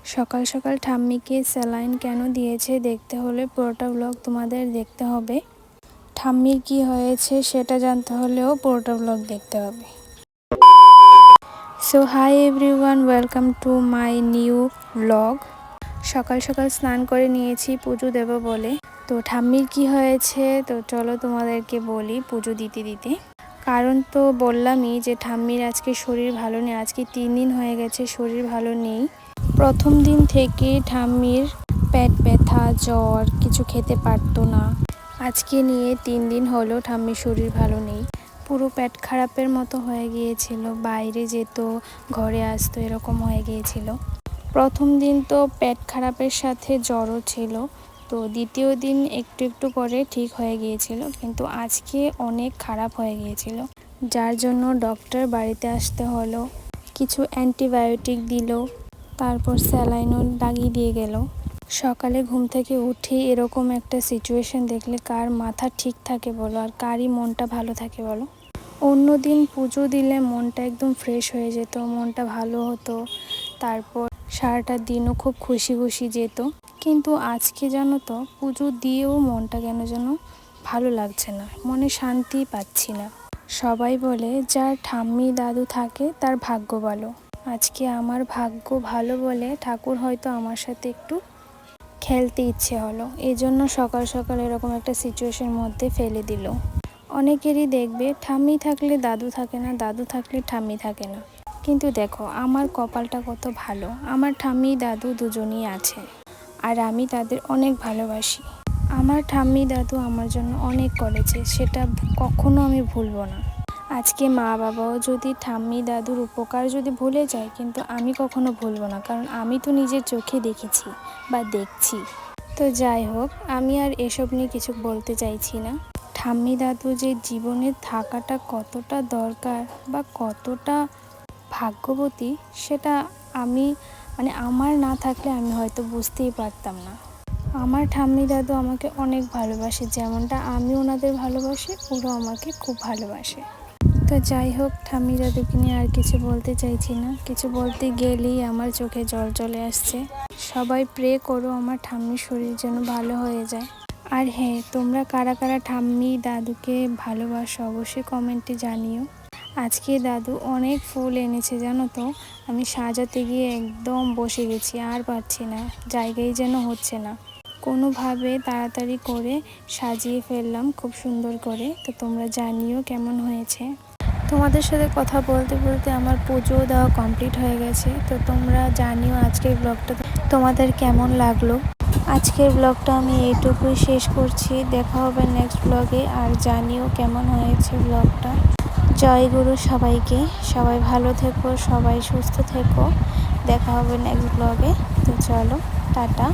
সকাল সকাল ঠাম্মিকে স্যালাইন কেন দিয়েছে দেখতে হলে পুরোটা ব্লগ তোমাদের দেখতে হবে। ঠাম্মির কি হয়েছে সেটা জানতে হলেও পুরোটা ব্লগ দেখতে হবে। So hi everyone, welcome to my new blog. সকাল সকাল স্নান করে নিয়েছি পুজো দেব বলে। তো ঠাম্মির কি হয়েছে তো চলো তোমাদেরকে বলি পুজো দিতে দিতে। কারণ তো বললামই যে ঠাম্মির আজকে শরীর ভালো নেই, আজকে 3 দিন হয়ে গেছে শরীর ভালো নেই। প্রথম দিন থেকে ঠাম্মির পেট ব্যথা, জ্বর, কিছু খেতে পারতো না। আজকে নিয়ে 3 দিন হলো ঠাম্মির শরীর ভালো নেই। পুরো পেট খারাপের মতো হয়ে গিয়েছিল, বাইরে যেত, ঘরে আসতো, এরকম হয়ে গিয়েছিল। প্রথম দিন তো পেট খারাপের সাথে জ্বরও ছিল, তো দ্বিতীয় দিন একটু একটু করে ঠিক হয়ে গিয়েছিল, কিন্তু আজকে অনেক খারাপ হয়ে গিয়েছিল, যার জন্য ডক্টর বাড়িতে আসতে হলো। কিছু অ্যান্টিবায়োটিক দিল, তারপর স্যালাইনও লাগিয়ে দিয়ে গেল। সকালে ঘুম থেকে উঠে এরকম একটা সিচুয়েশন দেখলে কার মাথা ঠিক থাকে বলো, আর কারই মনটা ভালো থাকে বলো। অন্য দিন পুজো দিলে মনটা একদম ফ্রেশ হয়ে যেত, মনটা ভালো হতো, তারপর সারাটা দিনও খুব খুশি খুশি যেত। কিন্তু আজকে জানো তো পুজো দিয়েও মনটা কেন যেন ভালো লাগছে না, মনে শান্তি পাচ্ছি না। সবাই বলে যার ঠাম্মি দাদু থাকে তার ভাগ্য ভালো। আজকে আমার ভাগ্য ভালো বলে ঠাকুর হয়তো আমার সাথে একটু খেলতে ইচ্ছে হলো, এই জন্য সকাল সকাল এরকম একটা সিচুয়েশনের মধ্যে ফেলে দিল। অনেকেরই দেখবে ঠাম্মি থাকলে দাদু থাকে না, দাদু থাকলে ঠাম্মি থাকে না। কিন্তু দেখো আমার কপালটা কত ভালো, আমার ঠাম্মি দাদু দুজনেই আছে, আর আমি তাদের অনেক ভালোবাসি। আমার ঠাম্মি দাদু আমার জন্য অনেক করেছে, সেটা কখনো আমি ভুলবো না। আজকে মা বাবাও যদি ঠাম্মি দাদুর উপকার যদি ভুলে যায়, কিন্তু আমি কখনো ভুলবো না, কারণ আমি তো নিজের চোখে দেখেছি বা দেখছি। তো যাই হোক, আমি আর এসব নিয়ে কিছু বলতে চাইছি না। ঠাম্মি দাদু যে জীবনে থাকাটা কতটা দরকার বা কতটা ভাগ্যবতী, সেটা আমি আমার না থাকলে আমি হয়তো বুঝতেই পারতাম না। আমার ঠাম্মি দাদু আমাকে অনেক ভালোবাসে, যেমনটা আমি ওনাদের ভালোবাসি, ওরা আমাকে খুব ভালোবাসে। তো যাই হোক, ঠাম্মি দাদুকে নিয়ে আর কিছু বলতে চাইছি না, কিছু বলতে গেলেই আমার চোখে জল চলে আসছে। সবাই প্রে করো আমার ঠাম্মির শরীর যেন ভালো হয়ে যায়। আর হ্যাঁ, তোমরা কারা কারা ঠাম্মি দাদুকে ভালোবাসো অবশ্যই কমেন্টে জানিও। আজকে দাদু অনেক ফুল এনেছে জানো তো, আমি সাজাতে গিয়ে একদম বসে গেছি, আর পারছি না, জায়গায় যেন হচ্ছে না। কোনোভাবে তাড়াতাড়ি করে সাজিয়ে ফেললাম খুব সুন্দর করে। তো তোমরা জানিও কেমন হয়েছে। তোমাদের সাথে কথা বলতে বলতে আমার পুজো দেওয়া কমপ্লিট হয়ে গেছে। তো তোমরা জানিও আজকের ব্লগটা তোমাদের কেমন লাগলো। আজকের ব্লগটা আমি এইটুকুই শেষ করছি, দেখা হবে নেক্সট ব্লগে। আর জানিও কেমন হয়েছে ব্লগটা। জয় গুরু সবাইকে, সবাই ভালো থেকো, সবাই সুস্থ থেকো, দেখা হবে নেক্সট ব্লগে। তো চলো, টাটা।